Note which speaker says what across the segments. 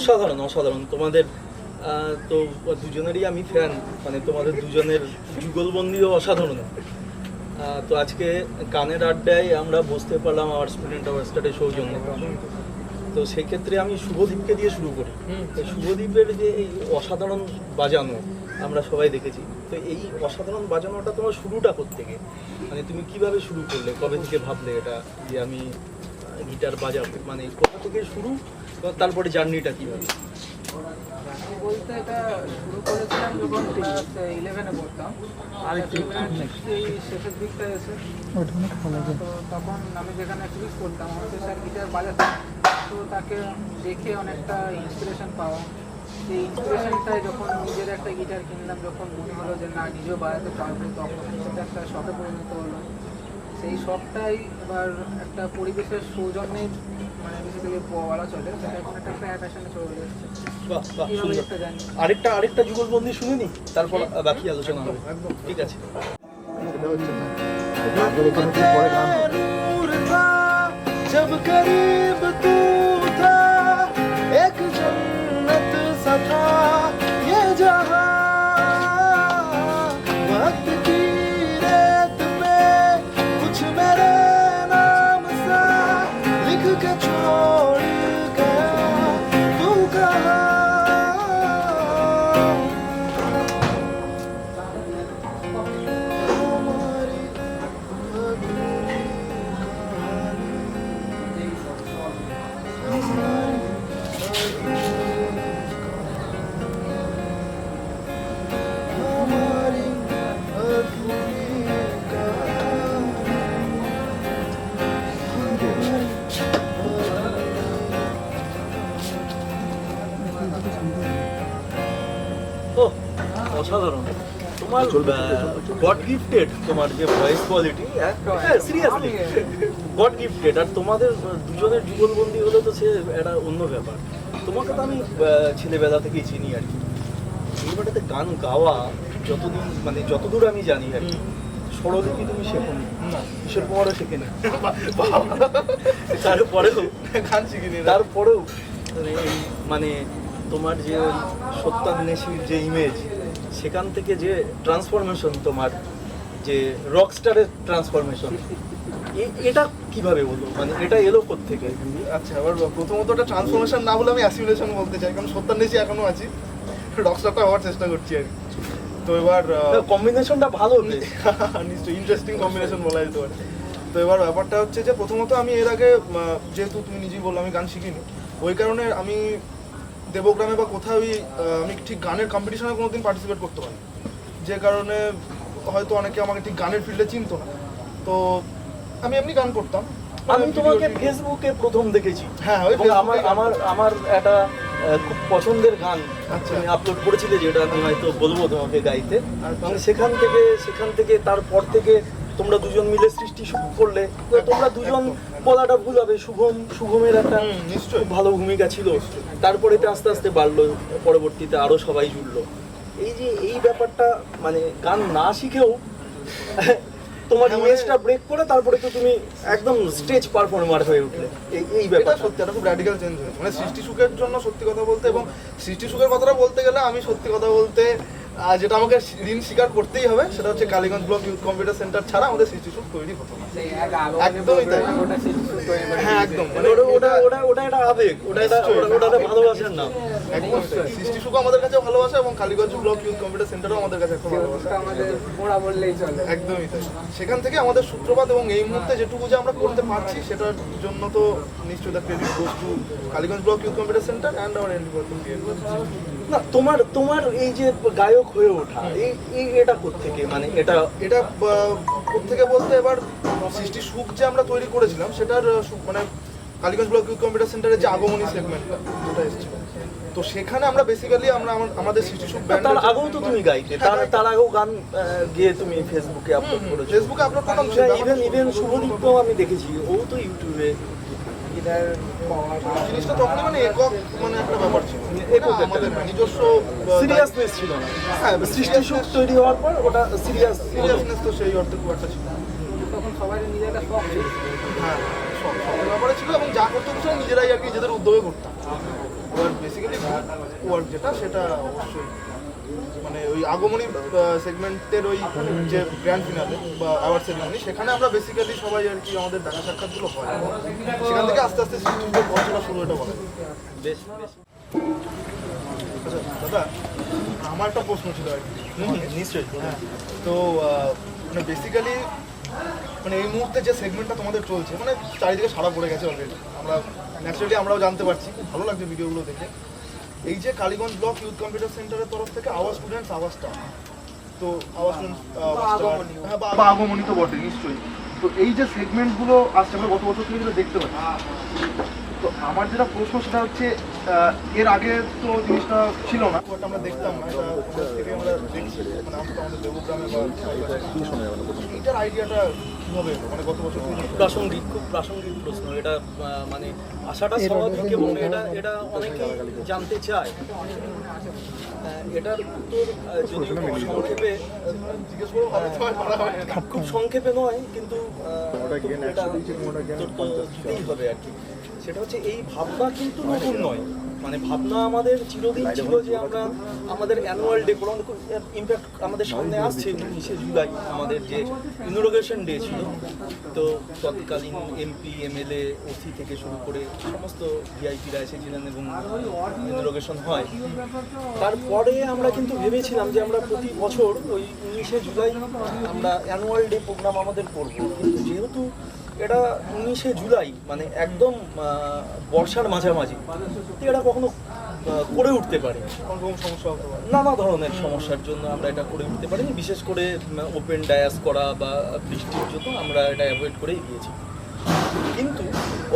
Speaker 1: অসাধারণ অসাধারণ তোমাদের তো দুজনেরই আমি ফ্যান, মানে তোমাদের দুজনের যুগলবন্দিও অসাধারণ। তো আজকে গানের আড্ডায় আমরা বসতে পারলাম আমার স্টুডেন্ট অ্যাওয়ার্ডসটারের সৌজন্যে। তো সেক্ষেত্রে আমি শুভদীপকে দিয়ে শুরু করি। শুভদীপের যে এই অসাধারণ বাজানো আমরা সবাই দেখেছি, তো এই অসাধারণ বাজানোটা তোমার শুরুটা কোত্থেকে, মানে তুমি কিভাবে শুরু করলে, কবে থেকে ভাবলে এটা যে আমি গিটার বাজাবো, মানে কোথা থেকে শুরু, তারপরে জার্নিটা কীভাবে?
Speaker 2: বলতে এটা শুরু করেছিলাম যখন ক্লাস 11-এ পড়তাম, আর এই শেষের দিকটা এসে তো তখন আমি যেখানে ফিজিক্স পড়তাম আমাদের স্যার গিটার বাজাতাম, তো তাকে দেখে অনেকটা ইন্সপিরেশন পাওয়া। সেই ইন্সপিরেশনটাই যখন নিজের একটা গিটার কিনলাম, যখন মনে হলো যে না নিজেও বাজাতে পারবো, তখন সেটা একটা শখে পরিণত হলো। সেই শখটাই এবার একটা পরিবেশের সৌজন্যে, মানে বেসিক্যালি বলা চলে, সেটা এখন একটা প্যাশনে চলে যাচ্ছে।
Speaker 1: আরেকটা যুগলবন্দি শুনিনি, তারপর বাকি আলোচনা হবে। ঠিক আছে। जब करीब तू था एक जन्नत सा था ये जहां, वक्त की रेत पे कुछ मेरे नाम सा लिख के छोड़ गया तू कहाँ। অসাধারণ তোমার গড গিফটেড, তোমার যে voice quality seriously God gifted. আর তোমাদের দুজনের যুগলবন্দি হলে তো সে একটা অন্য ব্যাপার। তোমাকে তো আমি ছেলেবেলা থেকেই চিনি আর কি। এইবারেতে গান গাওয়া যতদিন, মানে যতদূর আমি জানি আর কি, স্বরলিপি তুমি শেখোনি, কিশোর কুমারও শেখেনি, তারপরেও গান শিখিনি, তারপরেও মানে তোমার যে ওই সত্যান্বেষীর যে ইমেজ, সেখান থেকে যে ট্রান্সফরমেশন, তোমার যে রকস্টারের ট্রান্সফরমেশন, এটা কিভাবে বলো, মানে এটা এলো কোত্থেকে?
Speaker 3: আচ্ছা, আবার প্রথমত একটা ট্রান্সফরমেশন না বলে আমি অ্যাসিমিলেশন বলতে চাই, কারণ সত্যান্বেষী এখনো আছি, রকস্টারটা হওয়ার চেষ্টা করছি আর কি। তো এবার
Speaker 1: কম্বিনেশনটা ভালো,
Speaker 3: নিশ্চয়ই ইন্টারেস্টিং কম্বিনেশন বলা যেতে পারে। তো এবার ব্যাপারটা হচ্ছে যে প্রথমত আমি এর আগে, যেহেতু তুমি নিজেই বললো আমি গান শিখিনি, ওই কারণে আমি দেবগ্রামে বা কোথাও আমি ঠিক গানের কম্পিটিশনে কোনোদিন পার্টিসিপেট করতে পারি, যে কারণে হয়তো অনেকে আমাকে ঠিক গানের ফিল্ডে চিনতো না। তো আমি এমনি গান করতাম।
Speaker 1: আমি তোমাকে ফেসবুকে প্রথম দেখেছি।
Speaker 3: হ্যাঁ,
Speaker 1: আমার একটা খুব পছন্দের গান তুমি আপলোড করেছিলে, যেটা আমি হয়তো বলবো তোমাকে গাইতে। মানে সেখান থেকে তারপর থেকে তোমরা দুজন মিলে সৃষ্টি শুরু করলে। তোমরা দুজন বলাটা ভুল হবে, শুভমের একটা নিশ্চয়ই ভালো ভূমিকা ছিল। তারপরে তো আস্তে আস্তে বাড়লো, পরবর্তীতে আরো সবাই জুড়লো। এই ব্যাপারটা, মানে গান না শিখেও তোমার ইমেজটা ব্রেক করে তারপরে তো তুমি একদম স্টেজ পারফর্মার হয়ে উঠলে। এই ব্যাপারটা
Speaker 3: সত্যি একটা খুব র্যাডিক্যাল চেঞ্জ হয়েছে, মানে সৃষ্টি সুখের জন্য সত্যি কথা বলতে, এবং সৃষ্টি সুখের কথাটা বলতে গেলে আমি সত্যি কথা বলতে যেটা আমাকে ঋণ স্বীকার করতেই হবে, সেটা হচ্ছে Kaliganj block youth computer centre ছাড়া আমাদের সৃষ্টি সুখ তৈরি হতো না। একদমই তাই। হ্যাঁ, একদম, মানে
Speaker 1: ওটা একটা আবেগ, ওটা একটা ভালোবাসার নাম।
Speaker 3: একদম সৃষ্টি সুখ আমাদের কাছে ভালোবাসা, এবং কালীগঞ্জ ব্লক ইউথ কম্পিউটার সেন্টারও আমাদের কাছে একটা ভালোবাসা। একদমই তাই। সেখান থেকে আমাদের সূত্রপাত, এবং এই মুহূর্তে যেটুকু যে আমরা করতে পারছি সেটার জন্য তো নিশ্চয়ই the credit goes to Kaliganj block youth computer centre and our end
Speaker 1: না, তোমার এই যে গায়ক হয়ে ওঠা, এটা কোত্থেকে, মানে এটা
Speaker 3: কোত্থেকে বলতে, এবার সৃষ্টি সুখ যে আমরা তৈরি করেছিলাম সেটার মানে কালীগঞ্জ ব্লক ইউথ কম্পিউটার সেন্টারের যে আগমনী সেগমেন্টটা যেটা এসেছিল, তো সেখানে আমরা বেসিক্যালি আমাদের সৃষ্টি সুখ ব্যান্ড।
Speaker 1: তার আগেও তো তুমি গাইতে, তার আগেও গান গিয়ে তুমি ফেসবুকে আপলোড করেছো।
Speaker 3: ফেসবুকে আপলোড করতাম,
Speaker 1: ইভেন শুভদীপকেও আমি দেখেছি, ও তো ইউটিউবে।
Speaker 3: জিনিসটা তখনই মানে একক, মানে একটা ব্যাপার ছিল, আমাদের নিজস্ব
Speaker 1: সিরিয়াসনেস ছিল না। হ্যাঁ, সৃষ্টি সুখ তৈরি হওয়ার পর ওটা সিরিয়াসনেস
Speaker 3: তো সেই অর্থে খুব একটা ছিল।
Speaker 2: সবাই নিজের একটা শখ ছিল।
Speaker 3: হ্যাঁ শখের ব্যাপারে ছিল এবং যা করতে হচ্ছে নিজেরাই আর কি নিজেদের উদ্যোগে করতাম। এবার বেসিক্যালি ওয়ার্ক যেটা সেটা অবশ্যই মানে ওই আগমনী সেগমেন্টের ওই যে গ্র্যান্ড ফিনালে বা অ্যাওয়ার্ড সেরিমনি সেখানে আমরা বেসিক্যালি সবাই আর কি আমাদের দেখা সাক্ষাৎগুলো হয় এবং সেখান থেকে আস্তে আস্তে সৃষ্টির পথটা শুরু এটা বলা যায়।
Speaker 1: বেশ বেশ
Speaker 3: আচ্ছা দাদা আমার একটা প্রশ্ন ছিল আর কি।
Speaker 1: নিশ্চয়ই।
Speaker 3: হ্যাঁ তো মানে বেসিক্যালি মানে এই মুহূর্তে যে সেগমেন্টটা তোমাদের চলছে মানে চারিদিকে সারা পড়ে গেছে অলরেডি, আমরা ন্যাচারালি আমরাও জানতে পারছি, ভালো লাগছে ভিডিওগুলো দেখে। এই যে কালীগঞ্জ ব্লক ইউথ কম্পিউটার সেন্টারের তরফ থেকে আওয়াজ স্টুডেন্টস আওয়াজ স্টাফ, তো আওয়াজ স্টুডেন্টস হ্যাঁ বা আগমনী তো বটে নিশ্চয়ই। তো এই যে সেগমেন্টগুলো আসছে আমরা গত বছর থেকে যেটা দেখতে পাচ্ছি, তো আমার যেটা প্রশ্ন সেটা হচ্ছে এর আগে তো জিনিসটা ছিল না, বাট আমরা দেখতাম না, এটা আমাদের থেকে আমরা দেখছি মানে আমাদের দেবগ্রামে বা এইটার আইডিয়াটা কীভাবে এলো মানে গত বছর থেকে?
Speaker 1: খুব প্রাসঙ্গিক প্রশ্ন এটা। মানে আশাটা স্বাভাবিক এবং এটা অনেকেই জানতে চায়। এটার উত্তর যদি খুব সংক্ষেপে
Speaker 3: জিজ্ঞেস করবো
Speaker 1: খুব সংক্ষেপে নয়, কিন্তু এটা উত্তর তো দিতেই হবে আর কি। সেটা হচ্ছে এই ভাবনা কিন্তু নতুন নয়, মানে ভাবনা আমাদের চিরদিন ছিল যে আমরা আমাদের অ্যানুয়াল ডে ইনফ্যাক্ট আমাদের সামনে আসছে 19শে জুলাই আমাদের যে ইনোগ্রেশন ডে ছিল। তো তৎকালীন এমপি এমএলএ ওসি থেকে শুরু করে সমস্ত ভিআইপিরা এসেছিলেন এবং ইনোগ্রেশন হয়। তারপরে আমরা কিন্তু ভেবেছিলাম যে আমরা প্রতি বছর ওই 19শে জুলাই আমরা অ্যানুয়াল ডে প্রোগ্রাম আমাদের করব, কিন্তু যেহেতু এটা 19শে জুলাই মানে একদম বর্ষার মাঝামাঝি, তো এটা কখনো করে উঠতে পারি
Speaker 3: কোনো সমস্যা হতে পারে।
Speaker 1: নানা ধরনের সমস্যার জন্য আমরা এটা করে উঠতে পারিনি, বিশেষ করে ওপেন ডায়াস করা বা বৃষ্টির জন্য আমরা এটা অ্যাভয়েড করেই গিয়েছি। কিন্তু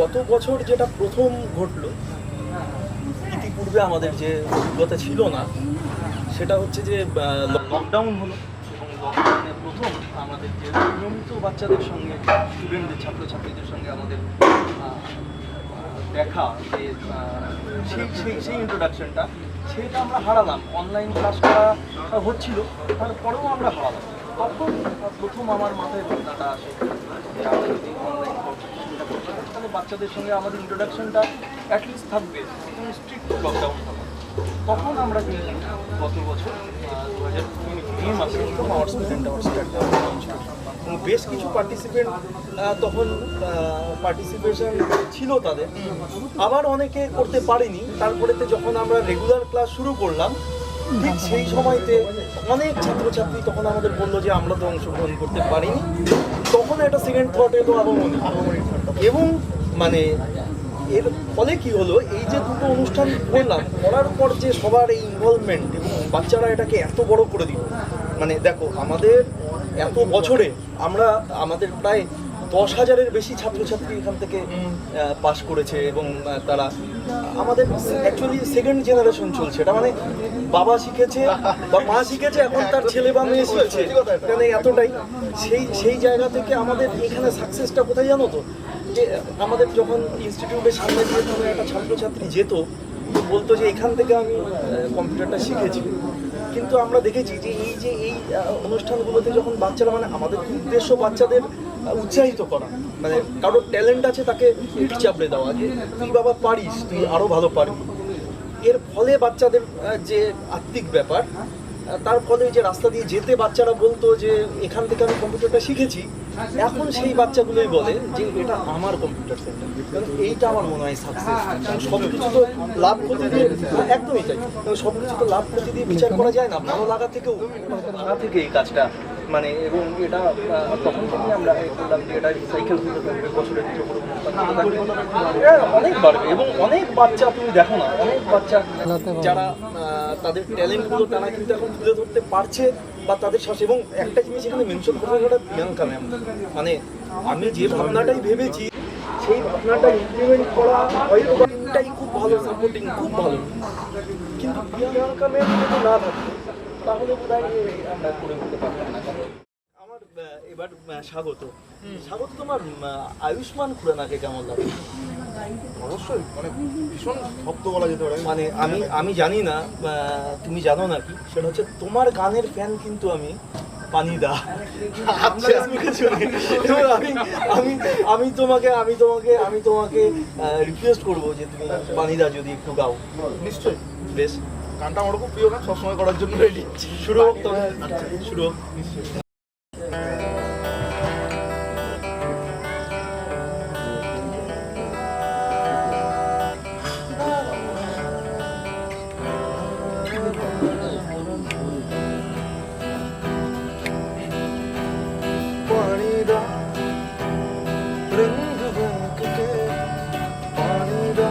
Speaker 1: গত বছর যেটা প্রথম ঘটলো, ইতিপূর্বে আমাদের যে অভিজ্ঞতা ছিল না, সেটা হচ্ছে যে লকডাউন হলো এবং লকডাউনে প্রথম আমাদের যে নিয়মিত বাচ্চাদের সঙ্গে স্টুডেন্টদের ছাত্রছাত্রীদের সঙ্গে আমাদের দেখা যে সেই ইন্ট্রোডাকশনটা সেটা আমরা হারালাম। অনলাইন ক্লাস করা হচ্ছিল, তারপরেও আমরা হারালাম। তখন প্রথম আমার মাথায় ভাবনাটা আসে যে আমরা যদি অনলাইন তাহলে বাচ্চাদের সঙ্গে আমাদের ইন্ট্রোডাকশনটা অ্যাটলিস্ট থাকবে, স্ট্রিক্ট লকডাউন হবে। তখন আমরা কিন্তু গত বছর 2020 মাসে আওয়ার স্টুডেন্ট আওয়ার স্টার্ট এবং বেশ কিছু পার্টিসিপেন্ট তখন পার্টিসিপেশন ছিল তাদের, আবার অনেকে করতে পারেনি। তারপরেতে যখন আমরা রেগুলার ক্লাস শুরু করলাম, ঠিক সেই সময়তে অনেক ছাত্রছাত্রী তখন আমাদের বললো যে আমরা তো অংশগ্রহণ করতে পারিনি। তখন একটা সেকেন্ড থট এলো আগমনী, এবং মানে এর ফলে কি হলো, এই যে দুটো অনুষ্ঠান করলাম, করার পর যে সবার এই ইনভলভমেন্ট এবং বাচ্চারা এটাকে এত বড় করে দিল। মানে দেখো আমাদের এত বছরে আমরা আমাদের প্রায় 10,000-এর বেশি ছাত্রছাত্রী এখান থেকে পাশ করেছে এবং তারা আমাদের অ্যাকচুয়ালি সেকেন্ড জেনারেশন চলছে। এটা মানে বাবা শিখেছে বা মা শিখেছে, এখন তার ছেলে বা মেয়ে শিখছে, মানে এতটাই সেই জায়গা থেকে আমাদের এখানে সাকসেসটা কোথায় জানো তো, যে আমাদের যখন ইনস্টিটিউটের সামনে দিয়ে কোনো একটা ছাত্রছাত্রী যেত, বলতো যে এখান থেকে আমি কম্পিউটারটা শিখেছি। কিন্তু আমরা দেখেছি যে এই অনুষ্ঠানগুলোতে যখন বাচ্চারা, মানে আমাদের উদ্দেশ্য বাচ্চাদের উৎসাহিত করা, মানে কারোর ট্যালেন্ট আছে তাকে ইট চাপড়ে দেওয়া যে তুই বাবা পারিস, তুই আরও ভালো পারবি। এর ফলে বাচ্চাদের যে আত্মিক ব্যাপার, তার ফলে যে রাস্তা দিয়ে যেতে বাচ্চারা বলতো যে এখান থেকে আমি কম্পিউটারটা শিখেছি, এখন সেই বাচ্চাগুলোই বলে যে এটা আমার কম্পিউটার সেন্টার, কারণ এইটা আমার মনে হয় সাকসেস। সব কিছু তো লাভ ক্ষতি দিয়ে, একদমই তাই, সব কিছু তো লাভ ক্ষতি দিয়ে বিচার করা যায় না, ভালো লাগা থেকেও লাগা থেকে এই কাজটা মানে, এবং এটা তখন থেকে আমরা বললাম যে এটা রিসাইকেল হতে থাকবে, বছরের দিকে অনেক বাড়বে এবং অনেক বাচ্চা তুমি দেখো না, অনেক বাচ্চা যারা তাদের ট্যালেন্টগুলো তারা কিন্তু এখন তুলে ধরতে পারছে বা তাদের সাথে। এবং একটা জিনিস এখানে মেনশন করতে গেলে প্রিয়াঙ্কা ম্যাম, মানে আমি যে ভাবনাটাই ভেবেছি সেই ভাবনাটা ইমপ্লিমেন্ট করা হয়তো এটাই খুব ভালো, সাপোর্টিং খুব ভালো, কিন্তু প্রিয়াঙ্কা ম্যাম যদি না থাকতো তাহলে বোধহয় আমরা করে উঠতে পারতাম না। আমার এবার স্বাগত তোমার আয়ুষ্মান খুরানাকে কেমন লাগে?
Speaker 3: অবশ্যই মানে ভীষণ ভক্ত বলা যেতে পারে।
Speaker 1: মানে আমি জানি না তুমি জানো নাকি, সেটা হচ্ছে তোমার গানের ফ্যান কিন্তু আমি পানিদা
Speaker 3: আচ্ছা।
Speaker 1: ফেসবুকে শুনি। এবার আমি তোমাকে রিকোয়েস্ট করবো যে তুমি পানিদা যদি একটু গাও।
Speaker 3: নিশ্চয়ই,
Speaker 1: বেশ,
Speaker 3: গানটা আমার খুব প্রিয় গান, সবসময় করার জন্য রেডি।
Speaker 1: শুরু হোক তবে। শুরু হোক।
Speaker 3: पानी दा रंग बंक के, पानी दा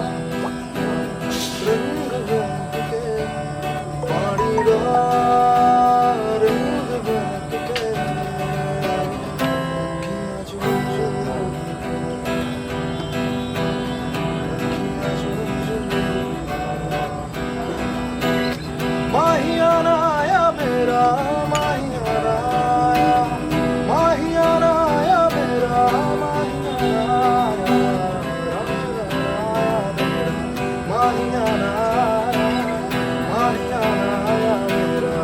Speaker 3: रंग बंक के, पानी दा रंग बंक के, किया जो माहियाना आया मेरा, माहियाना आया, माहियाना आया मेरा, माहियाना आया, माहियाना आया मेरा,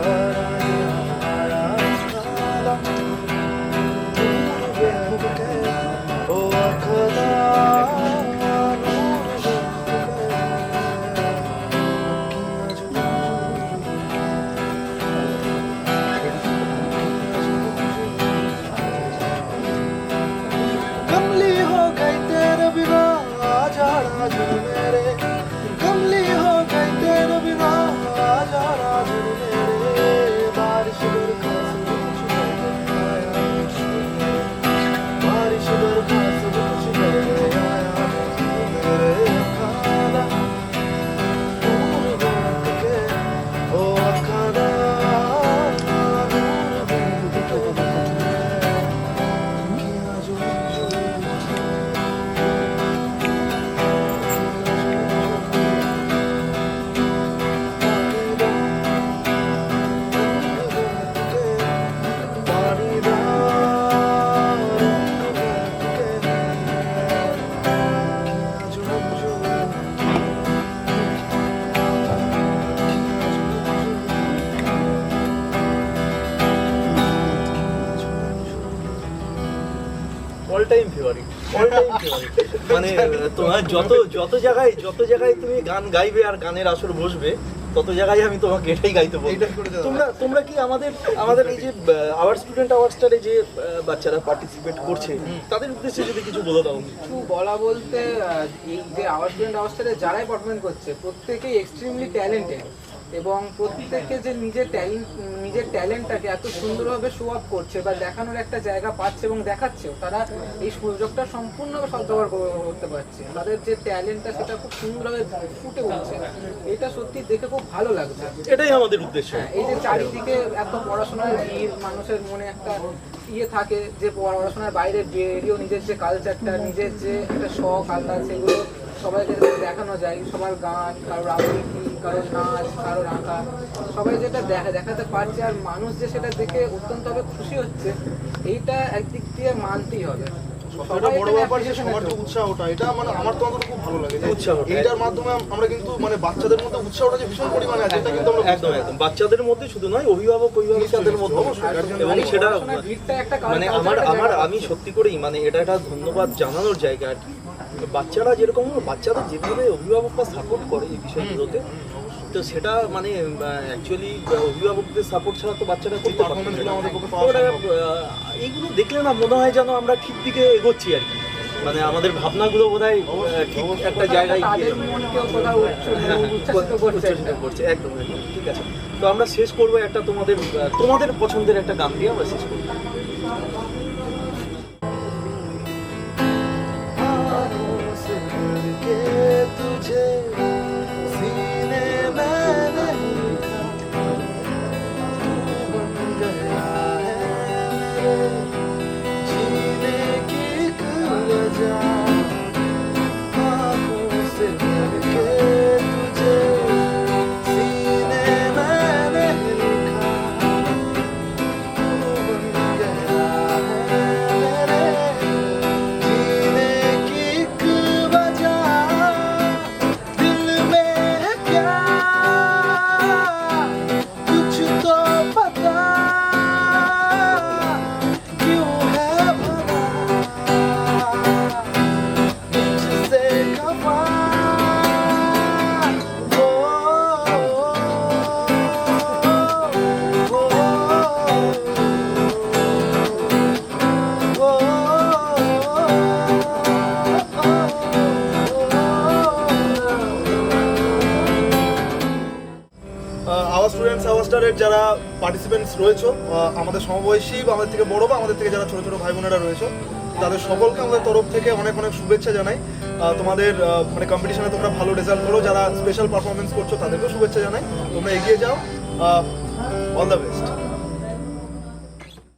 Speaker 3: ओ अखदा कमली हो गई तेरे बिना जाना जुड़ मेरे, कमली हो गई तेरे बिना जाना जुड़ मेरे, बारिश बरखा से कुछ आया, बारिश बरखा से कुछ आया मेरे खाना नूर बंक के, ओ खाना नूर बंक के, किया जो
Speaker 1: all time favourite, all time favourite. মানে তোমার যত জায়গায় তুমি গান গাইবে আর গানের আসর বসবে, তত জায়গায় আমি তোমাকে এটাই গাইতে বলবো।
Speaker 3: এইটাই করে যাও।
Speaker 1: তোমরা কি আমাদের এই যে আওয়ার স্টুডেন্ট আওয়ার্সটারে যে বাচ্চারা পার্টিসিপেট করছে, তাদের উদ্দেশ্যে যদি কিছু বলে দাও।
Speaker 2: কিছু বলা বলতে এই যে আওয়ার স্টুডেন্ট আওয়ার্সটারে যারাই পারফরমেন্স করছে প্রত্যেকেই এক্সট্রিমলি ট্যালেন্টেড, এবং প্রত্যেকে যে নিজের ট্যালেন্টটাকে এত সুন্দরভাবে শো আপ করছে বা দেখানোর একটা জায়গা পাচ্ছে এবং দেখাচ্ছেও, তারা এই সুযোগটা সম্পূর্ণভাবে সদ্ব্যবহার করতে পারছে। তাদের যে ট্যালেন্টটা সেটা খুব সুন্দরভাবে ফুটে উঠছে, এটা সত্যি দেখে খুব ভালো লাগছে।
Speaker 1: এটাই আমাদের উদ্দেশ্য।
Speaker 2: এই যে চারিদিকে এত পড়াশোনার ভিড়, মানুষের মনে একটা ইয়ে থাকে যে পড়াশোনার বাইরে বেরিয়েও নিজের যে কালচারটা, নিজের যে একটা শখ আলাদা, সেগুলো সবাইকে দেখানো যায়। সবার গান, কারোর আবৃত্তি, কারোর নাচ, কারোর আঁকা, সবাই যেটা দেখাতে পারছে আর মানুষ যে সেটা দেখে অত্যন্তভাবে খুশি হচ্ছে, এইটা একদিক দিয়ে মানতেই হবে।
Speaker 3: সবথেকে বড় ব্যাপার যে সবার যে উৎসাহটা, এটা মানে আমার তো অন্তত খুব ভালো লাগে যে
Speaker 1: উৎসাহটা।
Speaker 3: এইটার মাধ্যমে আমরা কিন্তু মানে বাচ্চাদের মধ্যে উৎসাহটা যে ভীষণ পরিমাণে আছে, এটা কিন্তু আমরা
Speaker 1: একদম একদম বাচ্চাদের মধ্যে শুধু নয়, অভিভাবকের মধ্যে, এবং সেটা
Speaker 2: ভিড়টা একটা
Speaker 1: মানে আমি সত্যি করেই মানে এটা একটা ধন্যবাদ জানানোর জায়গা আর কি। বাচ্চারা যেরকম, বাচ্চারা যেভাবে অভিভাবকরা সাপোর্ট করে এই বিষয়গুলোতে, তো সেটা মানে অ্যাকচুয়ালি অভিভাবকদের সাপোর্ট ছাড়া তো বাচ্চারা করতে পারবে
Speaker 3: পারফরমেন্সগুলো
Speaker 1: না।
Speaker 3: আমাদের পক্ষে পাওয়া
Speaker 1: ওরা,
Speaker 3: সম্ভব।
Speaker 1: এইগুলো দেখলে না মনে হয় যেন আমরা ঠিক দিকে এগোচ্ছি আর কি। মানে আমাদের ভাবনাগুলো বোধহয় ঠিক একটা জায়গায় গিয়ে
Speaker 2: তাদের মনকেও কোথাও উচ্ছ্বাসিত করছে।
Speaker 1: উচ্ছ্বাসিত করছে। একদম একদম ঠিক আছে। তো আমরা শেষ করবো একটা তোমাদের পছন্দের একটা গান দিয়ে আমরা শেষ করবো।
Speaker 3: से मिलके तुझे सीने में नहीं था, तू बन गया है मेरे जीने की एक वजह, आँखों से मिलके तुझे सीने में नहीं लिखा, तू बन गया স্কুলের যারা পার্টিসিপেন্টস রয়েছে, আমাদের সমবয়সী বা আমাদের থেকে বড় বা আমাদের থেকে যারা ছোটো ছোটো ভাই বোনেরা রয়েছে, তাদের সকলকে আমাদের তরফ থেকে অনেক অনেক শুভেচ্ছা জানাই। তোমাদের মানে কম্পিটিশনে তোমরা ভালো রেজাল্ট করো, যারা স্পেশাল পারফরমেন্স করছো তাদেরকেও শুভেচ্ছা জানাই। তোমরা এগিয়ে যাও, অল দ্য বেস্ট।